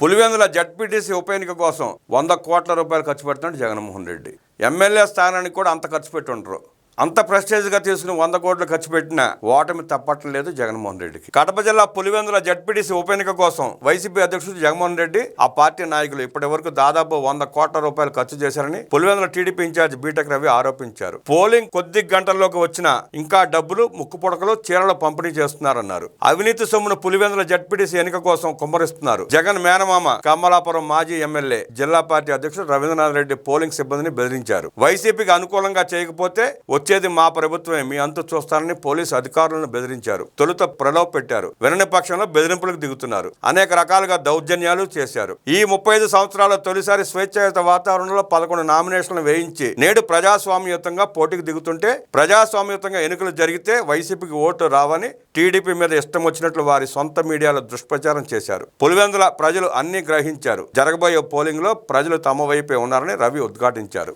Pulivendula ZPTC ఉప ఎన్నిక కోసం 100 కోట్ల రూపాయలు ఖర్చు పెడుతున్నాడు జగన్మోహన్ రెడ్డి. ఎమ్మెల్యే స్థానానికి కూడా అంత ఖర్చు పెట్టి ఉంటారు. అంత ప్రెస్టేజ్గా తీసుకుని 100 కోట్లు ఖర్చు పెట్టిన ఓటమి తప్పట్లేదు జగన్మోహన్ రెడ్డికి. కడప జిల్లా పులివెందుల జడ్పీటీసీ ఉప ఎన్నిక కోసం వైసీపీ అధ్యక్షుడు జగన్మోహన్ రెడ్డి, ఆ పార్టీ నాయకులు ఇప్పటి వరకు దాదాపు 100 కోట్ల రూపాయలు ఖర్చు చేశారని Pulivendula TDP in-charge BTech Ravi ఆరోపించారు. పోలింగ్ కొద్ది గంటల్లోకి వచ్చిన ఇంకా డబ్బులు ముక్కు పుడకలు చీరలు పంపిణీ చేస్తున్నారన్నారు. అవినీతి సొమ్మును పులివెందుల జడ్పీటీసీ ఎన్నిక కోసం కుమ్మరిస్తున్నారు. జగన్ మేనమామ కమలాపురం మాజీ ఎమ్మెల్యే జిల్లా పార్టీ అధ్యక్షుడు రవీంద్రనాథ్ రెడ్డి పోలింగ్ సిబ్బందిని బెదిరించారు. వైసీపీకి అనుకూలంగా చేయకపోతే వచ్చేది మా ప్రభుత్వమే, మీ అంతు చూస్తారని పోలీసు అధికారులను బెదిరించారు. తొలుత ప్రలోభ పెట్టారు. వినని పక్షంలో బెదిరింపులకు దిగుతున్నారు. అనేక రకాలుగా దౌర్జన్యాలు చేశారు. ఈ 35 సంవత్సరాల తొలిసారి స్వేచ్ఛాయుత వాతావరణంలో 11 నామినేషన్లు వేయించి నేడు ప్రజాస్వామ్యయుతంగా పోటీకి దిగుతుంటే, ప్రజాస్వామ్యయుతంగా ఎన్నికలు జరిగితే వైసీపీకి ఓటు రావని టీడీపీ మీద ఇష్టం వచ్చినట్లు వారి సొంత మీడియాలో దుష్ప్రచారం చేశారు. పులివెందుల ప్రజలు అన్ని గ్రహించారు. జరగబోయే పోలింగ్ లో ప్రజలు తమ వైపే ఉన్నారని రవి ఉద్ఘాటించారు.